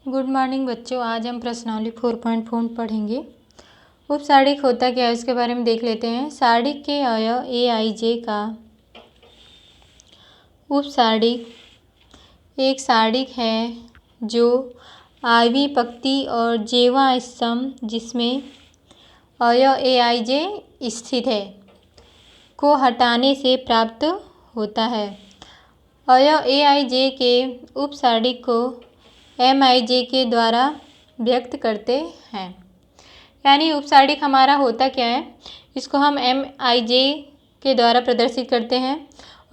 Good morning बच्चों। आज हम प्रश्नावली 4.4 पढ़ेंगे। उपसारिक होता क्या है उसके बारे में देख लेते हैं। सारिक के अवयव ए आई जे का उपसारिक एक सारिक है जो आवी पंक्ति और जेवा स्तंभ जिसमें अवयव ए आई जे स्थित है को हटाने से प्राप्त होता है। अवयव ए आई जे के उपसारिक को एम आई जे के द्वारा व्यक्त करते हैं। यानी उपसारिक हमारा होता क्या है, इसको हम एम आई जे के द्वारा प्रदर्शित करते हैं।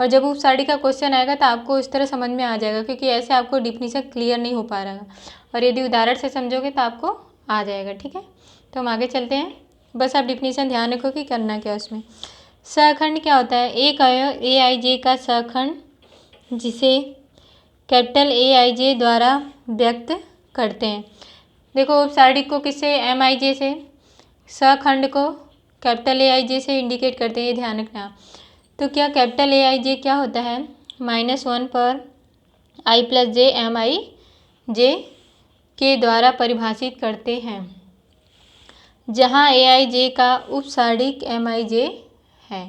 और जब उपसारिक का क्वेश्चन आएगा तो आपको इस तरह समझ में आ जाएगा, क्योंकि ऐसे आपको डिफिनीशन क्लियर नहीं हो पा रहा है। और यदि उदाहरण से समझोगे तो आपको आ जाएगा। ठीक है, तो हम आगे चलते हैं। बस आप डिफिनीशन ध्यान रखो कि करना क्या उसमें। सहखंड क्या होता है? एक अवयव ए आई जे का सहखंड जिसे कैपिटल ए आई जे द्वारा व्यक्त करते हैं। देखो, उपसारिक को किससे? एम आई जे से। सहखंड को कैपिटल ए आई जे से इंडिकेट करते हैं, ये ध्यान रखना। तो क्या कैपिटल ए आई जे क्या होता है? -1 पर आई प्लस जे एम आई जे के द्वारा परिभाषित करते हैं, जहाँ ए आई जे का उपसारिक एम आई जे है।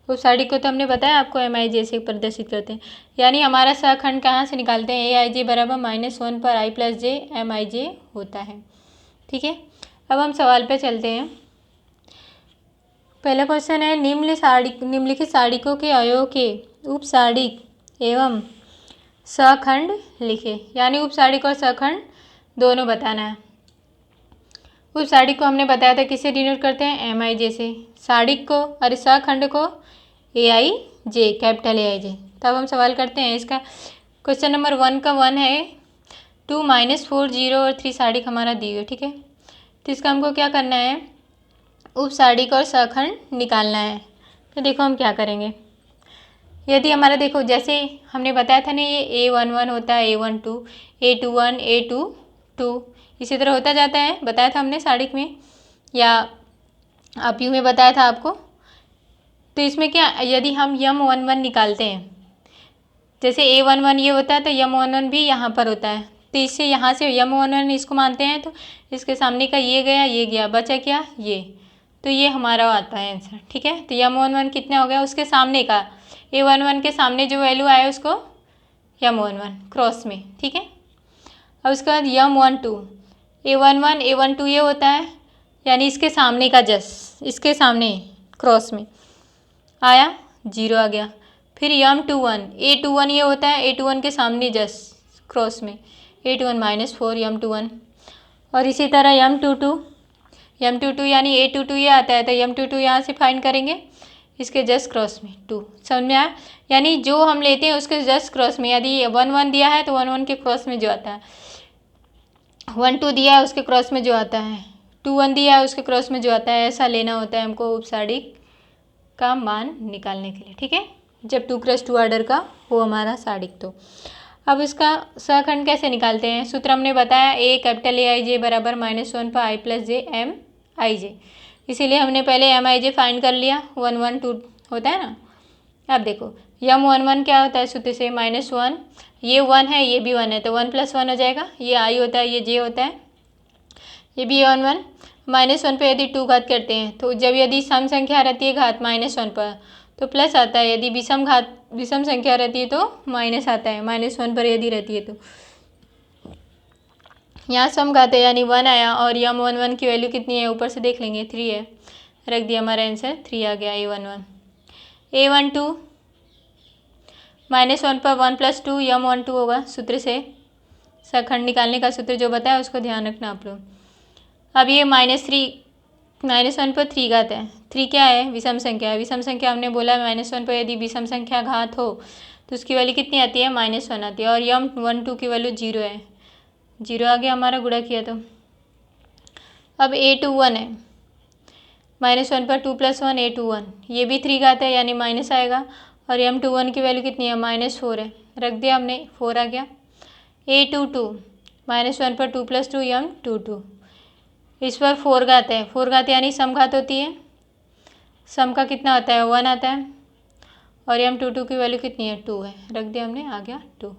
उपसारिक को तो हमने बताया आपको एम आई जे से प्रदर्शित करते हैं। यानी हमारा सहखंड कहाँ से निकालते हैं? ए आई जे बराबर -1 पर आई प्लस जे एम आई जे होता है। ठीक है, अब हम सवाल पे चलते हैं। पहला क्वेश्चन है, निम्नलिखित सारिकों के अवयवों के उपसारिक एवं सहखंड लिखे। यानी उपसारिक और सहखंड दोनों बताना है। उपसारिक को हमने बताया था किससे डिनोट करते हैं? एम आई जे से। सारिक को और सहखंड को ए आई जे, कैपिटल ए आई जे। तब हम सवाल करते हैं इसका। क्वेश्चन नंबर 1 का 1 है 2 -4 0 और 3 सारिक हमारा दी हुई। ठीक है, तो इसका हमको क्या करना है? उपसारिक और सहखंड निकालना है। तो देखो हम क्या करेंगे। यदि हमारा देखो, जैसे हमने बताया था ना, ये A11 होता है, A12, A21, A22, इसी तरह होता जाता है। बताया था हमने सारिक में, या आप यू में बताया था आपको। तो इसमें क्या, यदि हम M11 निकालते हैं, जैसे A11 ये होता है तो M11 भी यहाँ पर होता है। तो इससे यहाँ से M11 इसको मानते हैं, तो इसके सामने का ये गया, ये गया, बचा क्या? ये। तो ये हमारा आता है आंसर। ठीक है, तो M11 कितना हो गया? उसके सामने का, A11 के सामने जो वैल्यू आया उसको M11 क्रॉस में। ठीक है, अब उसके बाद M12, A11 A12 ये होता है, यानी इसके सामने का जस्ट, इसके सामने क्रॉस में आया, 0 आ गया। फिर M21 A21 ये होता है, A21 के सामने जस्ट क्रॉस में, A21 -4 M21। और इसी तरह M22 यानी A22 ये आता है, तो M22 यहाँ से फाइंड करेंगे, इसके जस्ट क्रॉस में 2। समझ में आया? यानी जो हम लेते हैं उसके जस्ट क्रॉस में, यदि 1 दिया है तो 1 के क्रॉस में जो आता है, 1 दिया है उसके क्रॉस में जो आता है, 2 दिया है उसके क्रॉस में जो आता है, ऐसा लेना होता है हमको उपसारिक का मान निकालने के लिए। ठीक है, जब 2x2 ऑर्डर का हो हमारा सारिक। तो अब इसका सहखंड कैसे निकालते हैं? सूत्र हमने बताया, ए कैपिटल ए आई जे बराबर -1 पर आई प्लस जे एम आई जे। इसीलिए हमने पहले एम आई जे फाइंड कर लिया। 1 1 2 होता है ना। अब देखो M11 क्या होता है सूत्र से? -1, ये 1 है, ये भी 1 है, तो 1 + 1 हो जाएगा। ये आई होता है, ये जे होता है, ये भी 1 -1 पर यदि 2 घात करते हैं, तो जब यदि सम संख्या रहती है घात -1 पर तो प्लस आता है, यदि विषम संख्या रहती है तो माइनस आता है, -1 पर यदि रहती है तो। यहाँ सम घात है यानी 1 आया, और M11 की वैल्यू कितनी है ऊपर से देख लेंगे, 3 है, रख दिया, हमारा आंसर 3 आ गया। A11 A12 -1 पर 1 + 2 M12 होगा सूत्र से। सहखंड निकालने का सूत्र जो बताया उसको ध्यान रखना आप लोग। अब ये -1 पर 3 घात है, 3 क्या है? विषम संख्या है। विषम संख्या हमने बोला -1 पर यदि विषम संख्या घात हो तो उसकी वैल्यू कितनी आती है? -1 आती है। और M12 की वैल्यू 0 है, 0 आ गया हमारा गुणा किया तो। अब A21 है, -1 पर 2 + 1 A21, ये भी 3 घात है यानी माइनस आएगा। और M21 की वैल्यू कितनी है? -4 है, रख दिया हमने, 4 आ गया। A22 -1 पर 2 + 2 M22, इस पर 4 घात है, 4 घात यानी सम घात होती है। सम का कितना आता है? 1 आता है। और M22 की वैल्यू कितनी है? 2 है, रख दिया हमने, आ गया 2।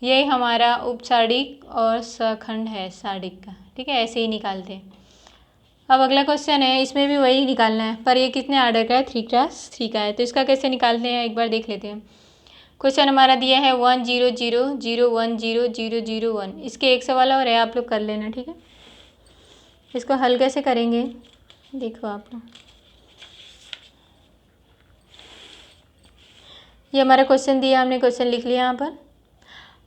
ये हमारा उपसाडिक और सखंड है साडिक का, ठीक है, ऐसे ही निकालते हैं। अब अगला क्वेश्चन है, इसमें भी वही निकालना है, पर ये कितने आर्डर का है, 3x3 का है। तो इसका कैसे निकालते हैं एक बार देख लेते हैं। क्वेश्चन हमारा दिया है 1 0 0 0 1 0 0 0 1। इसके एक सवाल और है, आप लोग कर लेना, ठीक है। इसको हल कैसे करेंगे देखो आप लोग। ये हमारा क्वेश्चन दिया, हमने क्वेश्चन लिख लिया यहाँ पर।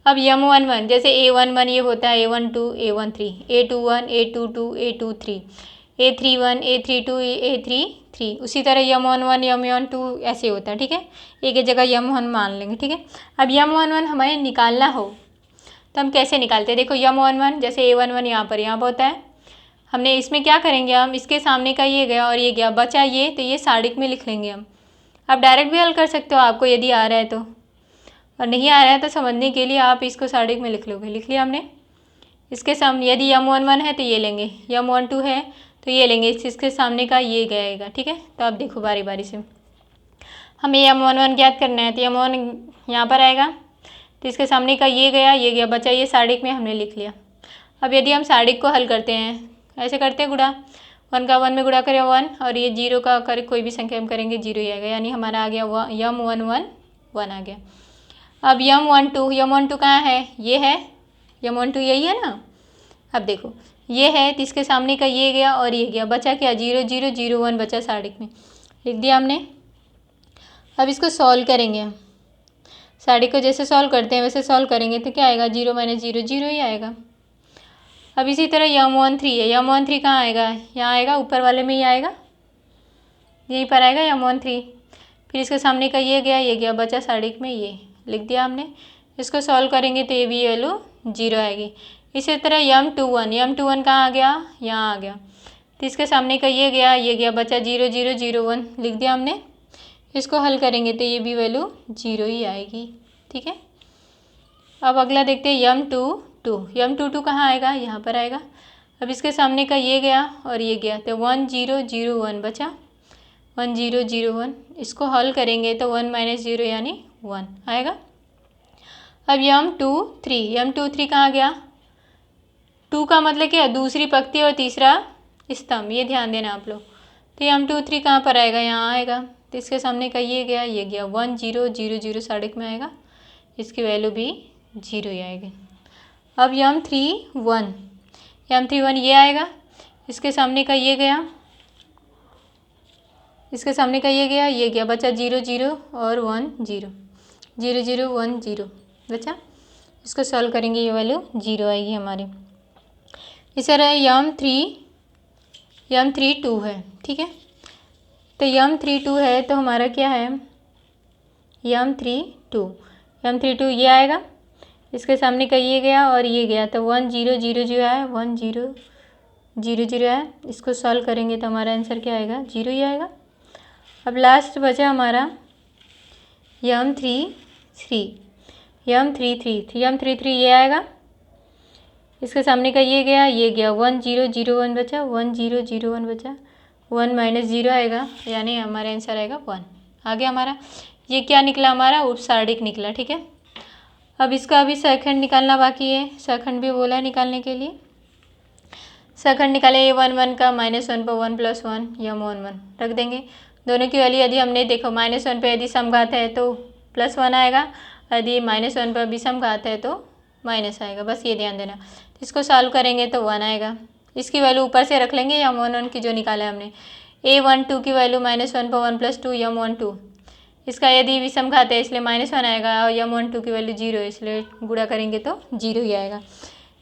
अब M11 जैसे A11 ये होता है A12 A13, A21 A22 A23, A31 A32 A33। उसी तरह M11 M12 ऐसे होता है, ठीक है। एक ही जगह M1 मान लेंगे, ठीक है। अब M11 हमें निकालना हो तो हम कैसे निकालते हैं, देखो M11 जैसे A11 यहाँ पर होता है। हमने इसमें क्या करेंगे, हम इसके सामने का ये गया और ये गया, बचा ये, तो ये साडिक में लिख लेंगे हम। आप डायरेक्ट भी हल कर सकते हो आपको यदि आ रहा है तो, और नहीं आ रहा है तो समझने के लिए आप इसको साडिक में लिख लोगे। लिख लिया हमने। इसके सामने यदि M11 है तो ये लेंगे, M12 है तो ये लेंगे, इसके सामने का ये गएगा, ठीक है। तो आप देखो बारी बारी से हमें M11 ज्ञात करना है, तो M11 यहाँ पर आएगा, तो इसके सामने का ये गया, बचा ये साडिक में हमने लिख लिया। अब यदि हम साडिक को हल करते हैं, ऐसे करते हैं गुणा, 1 का 1 में गुणा करें 1, और ये 0 का कर कोई भी संख्या हम करेंगे 0 ही आएगा, यानी हमारा आ गया M11 1 आ गया। अब M12 कहाँ है, ये है, M12 यही है ना। अब देखो ये है, तो इसके सामने का ये गया और ये गया, बचा क्या 0 0 0 1 बचा साडिक में, लिख दिया हमने। अब इसको सॉल्व करेंगे हम, साडिक को जैसे सॉल्व करते हैं वैसे सॉल्व करेंगे, तो क्या आएगा 0 - 0 0 ही आएगा। अब इसी तरह M13 है, M13 कहाँ आएगा, यहाँ आएगा, ऊपर वाले में ही आएगा, यहीं पर आएगा M13। फिर इसके सामने का ये गया, बचा साडिक में ये, लिख दिया हमने। इसको सॉल्व करेंगे तो ये भी वैल्यू 0 आएगी। इसी तरह M21 कहाँ आ गया, यहाँ आ गया, तो इसके सामने का ये गया, बचा 0 0 0 1, लिख दिया हमने। इसको हल करेंगे तो ये भी वैल्यू 0 ही आएगी, ठीक है। अब अगला देखते हैं M22 कहाँ आएगा, यहाँ पर आएगा। अब इसके सामने का ये गया और ये गया, तो 1 0 0 1 बचा, 1 0 0 1। इसको हल करेंगे तो 1 - 0 यानी 1 आएगा। अब M23 कहाँ गया, 2 का मतलब क्या, दूसरी पंक्ति और तीसरा स्तंभ, ये ध्यान देना आप लोग। तो M23 कहाँ पर आएगा, यहाँ आएगा, तो इसके सामने का ये गया 1 0 0 0 साडिक में आएगा, इसकी वैल्यू भी 0 ही आएगी। अब M31 ये आएगा, इसके सामने का ये गया, इसके सामने का ये गया, बचा 0 0 और 1 0 0 0 1 0 बचा। इसको सॉल्व करेंगे, ये वैल्यू 0 आएगी हमारी। इस तरह M32 है, ठीक है। तो M32 है तो हमारा क्या है, M32 ये आएगा, इसके सामने का ये गया और ये गया, तो 1 0 0 0 है, 1 0 0 0 है। इसको सॉल्व करेंगे तो हमारा आंसर क्या आएगा, 0 ही आएगा। अब लास्ट बचा हमारा M33 ये आएगा, इसके सामने का ये गया 1 0 0 1 बचा, 1 0 0 1 बचा, 1 - 0 आएगा, यानी हमारा आंसर आएगा 1 आ गया हमारा। ये क्या निकला, हमारा उपसाडिक निकला, ठीक है। अब इसका अभी सखंड निकालना बाकी है, सखंड भी बोला है निकालने के लिए। सखंड निकाले A11 का -1 पर 1 + 1 M11 रख देंगे। दोनों की वैल्यू यदि हमने देखो -1 पर यदि समघात है तो +1 आएगा, यदि -1 पर विषम घात है तो माइनस आएगा, बस ये ध्यान देना। इसको सॉल्व करेंगे तो 1 आएगा, इसकी वैल्यू ऊपर से रख लेंगे, M11 की जो निकाला है हमने। A12 की वैल्यू -1 पर 1 + 2 M12, इसका यदि विषम घात है इसलिए -1 आएगा, और M12 की वैल्यू 0 है इसलिए गुणा करेंगे तो 0 ही आएगा।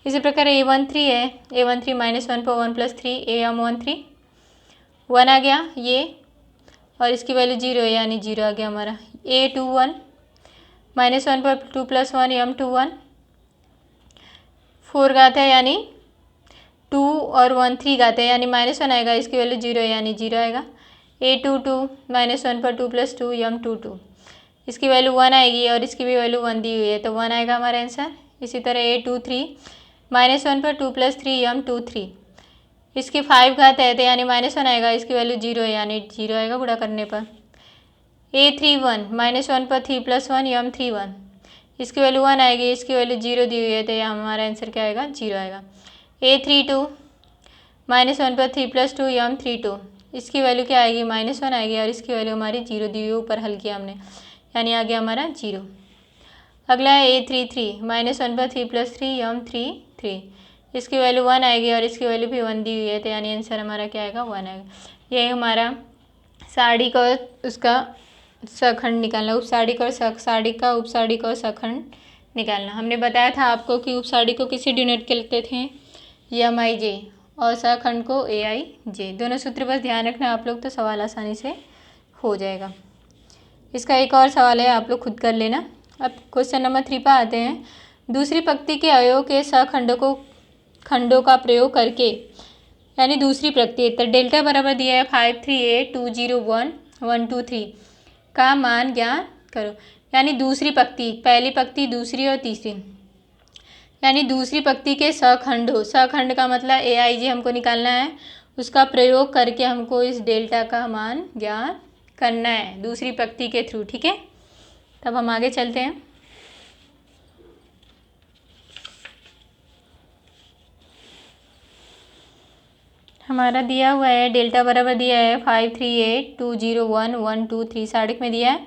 इसी प्रकार A13 है, A13 -1 पर 1 + 3 AM13 1 आ गया ये, और इसकी वैल्यू 0 है यानी 0 आ गया हमारा। A21 -1 पर 2 + 1 M21 4 घात है यानी 2 और 1 3 घात है यानी -1 आएगा, इसकी वैल्यू 0 है यानी 0 आएगा। A22 -1 पर 2 + 2 M22, इसकी वैल्यू 1 आएगी और इसकी भी वैल्यू 1 दी हुई है तो 1 आएगा हमारा आंसर। इसी तरह A23 -1 पर 2 + 3 M23, इसकी 5 घात है तो यानी -1 आएगा, इसकी वैल्यू 0 है यानी 0 आएगा गुणा करने पर। A31 -1 पर 3 + 1 M31, इसकी वैल्यू 1 आएगी, इसकी वैल्यू 0 दी हुई है, तो यहाँ हमारा आंसर क्या आएगा, 0 आएगा। A32 -1 पर 3 + 2 M32, इसकी वैल्यू क्या आएगी, -1 आएगी और इसकी वैल्यू हमारी 0 दी हुई है, ऊपर हल किया हमने, यानी आ गया हमारा 0। अगला है A33 -1 पर 3 + 3 M33, इसकी वैल्यू 1 आएगी और इसकी वैल्यू भी 1 दी हुई है, तो यानी आंसर हमारा क्या आएगा, 1 आएगा। ये हमारा सारणी का उसका सखंड निकालना, उपसारणी का सारणी का उपसारणी का सखंड निकालना। हमने बताया था आपको कि उपसारणी को किसे डिनोट करते थे, MIJ, और सखंड को AIJ। दोनों सूत्र बस ध्यान रखना आप लोग, तो सवाल आसानी से हो जाएगा। इसका एक और सवाल है, आप लोग खुद कर लेना। अब क्वेश्चन नंबर 3 पर आते हैं। दूसरी पंक्ति के अवयव के खंडों का प्रयोग करके, यानी दूसरी पंक्ति, तो डेल्टा बराबर दिया है 538201123 का मान ज्ञात करो। यानी दूसरी पंक्ति, पहली पंक्ति, दूसरी और तीसरी, यानी दूसरी पंक्ति के सखंड का मतलब AIJ हमको निकालना है, उसका प्रयोग करके हमको इस डेल्टा का मान ज्ञात करना है दूसरी पंक्ति के थ्रू। ठीक है, तब हम आगे चलते हैं। हमारा दिया हुआ है डेल्टा बराबर दिया है 538201123 सारणी में दिया है।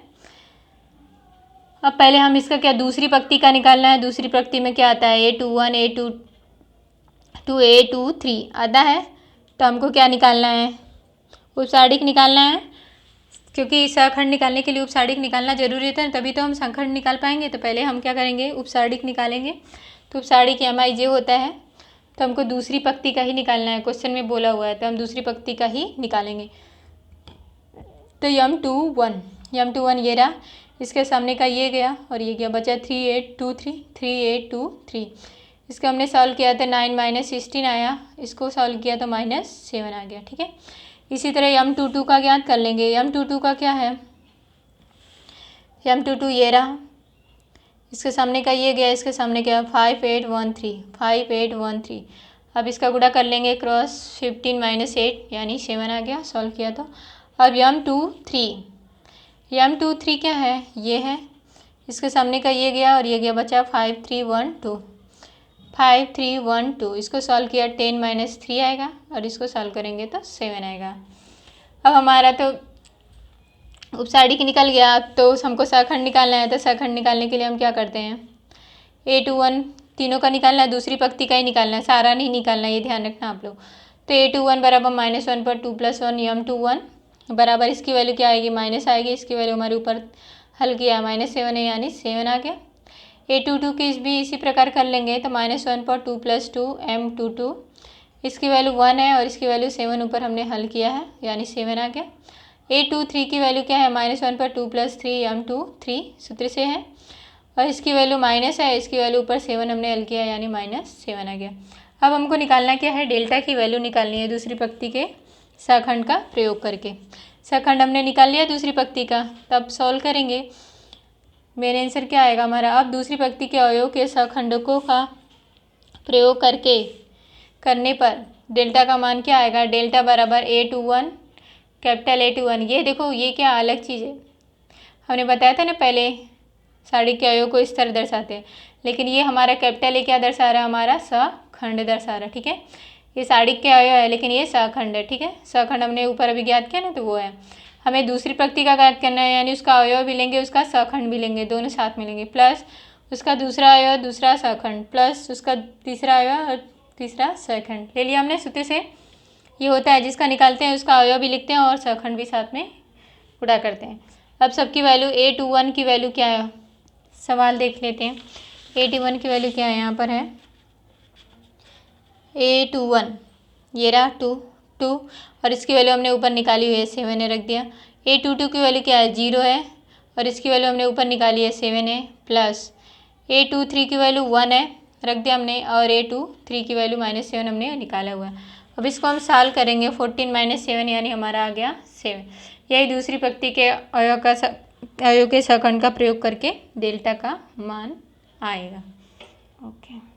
अब पहले हम इसका क्या दूसरी पंक्ति का निकालना है। दूसरी पंक्ति में क्या आता है, A21 A22 A23 आता है, तो हमको क्या निकालना है, उपसारणी निकालना है, क्योंकि सखंड निकालने के लिए उपसारणी निकालना जरूरी होता है, तभी तो हम सखंड निकाल पाएंगे। तो पहले हम क्या करेंगे, उपसारणी निकालेंगे। तो उपसारणी MIJ होता है, तो हमको दूसरी पंक्ति का ही निकालना है, क्वेश्चन में बोला हुआ है, तो हम दूसरी पंक्ति का ही निकालेंगे। तो M21 ये रहा, इसके सामने का ये गया और ये गया, बचा 3823 इसका हमने सॉल्व किया था, 9 - 16 आया, इसको सॉल्व किया तो -7 आ गया। ठीक है, इसी तरह M22 का ज्ञात कर लेंगे। M22 का क्या है, M22 ये रहा, इसके सामने का ये गया, इसके सामने क्या 5813 अब इसका गुणा कर लेंगे, क्रॉस 15 - 8 यानी 7 आ गया, सॉल्व किया तो। अब M23 क्या है, ये है, इसके सामने का ये गया और ये गया, बचा 5312 इसको सॉल्व किया 10 - 3 आएगा और इसको सॉल्व करेंगे तो 7 आएगा। अब हमारा तो उपसारणी निकल गया, तो हमको सखंड निकालना है। तो सखंड निकालने के लिए हम क्या करते हैं, A21 तीनों का निकालना है, दूसरी पंक्ति का ही निकालना है, सारा नहीं निकालना, ये ध्यान रखना आप लोग। तो A21 बराबर -1 पर 2 + 1 M21 बराबर, इसकी वैल्यू क्या आएगी, माइनस आएगी, इसकी वैल्यू हमारे ऊपर हल किया -7 है, यानी 7 आ गया। A22 की भी इसी प्रकार कर लेंगे, तो -1 पर 2 + 2 M22, इसकी वैल्यू 1 है और इसकी वैल्यू 7 ऊपर हमने हल किया है, यानी 7 आ गया। A23 की वैल्यू क्या है, -1 पर 2 + 3 M23 सूत्र से है, और इसकी वैल्यू माइनस है, इसकी वैल्यू ऊपर 7 हमने हल किया, यानी -7 आ गया। अब हमको निकालना क्या है, डेल्टा की वैल्यू निकालनी है दूसरी पंक्ति के सखंड का प्रयोग करके। सखंड हमने निकाल लिया दूसरी पंक्ति का, तब सॉल्व करेंगे, मेरा आंसर क्या आएगा हमारा। अब दूसरी पंक्ति के अवयव के सखंडकों का प्रयोग करने पर डेल्टा का मान क्या आएगा, डेल्टा बराबर A21 कैपिटल A21। ये देखो, ये क्या अलग चीज़ है, हमने बताया था ना पहले, सारणी के अवयव को इस तरह दर्शाते हैं, लेकिन ये हमारा कैपिटल A क्या दर्शा रहा है, हमारा सखंड दर्शा रहा है। ठीक है, ये सारणी के अवयव है, लेकिन ये सखंड है। ठीक है, सखंड हमने ऊपर अभी ज्ञात किया ना, तो वो है। हमें दूसरी पंक्ति का ज्ञात करना है, यानी उसका अवयव भी लेंगे, उसका सखंड भी लेंगे, दोनों साथ में लेंगे, प्लस उसका दूसरा अवयव, दूसरा सखंड, प्लस उसका तीसरा अवयव और तीसरा सखंड ले लिया हमने सूत्र से। ये होता है, जिसका निकालते हैं उसका अवयव भी लिखते हैं और सखंड भी साथ में गुणा करते हैं। अब सबकी वैल्यू, A21 की वैल्यू क्या है, सवाल देख लेते हैं। A21 की वैल्यू क्या है, यहाँ पर है A21 ये रहा 2 और इसकी वैल्यू हमने ऊपर निकाली हुई है, 7 ने रख दिया। A22 की वैल्यू क्या है, 0 है और इसकी वैल्यू हमने ऊपर निकाली है, 7 है, प्लस A23 की वैल्यू 1 है, रख दिया हमने, और A23 की वैल्यू -7 हमने निकाला हुआ है। अब इसको हम सॉल्व करेंगे, 14 - 7 यानी हमारा आ गया 7। यही दूसरी पंक्ति के अवयव के सखंड का प्रयोग करके डेल्टा का मान आएगा। ओके।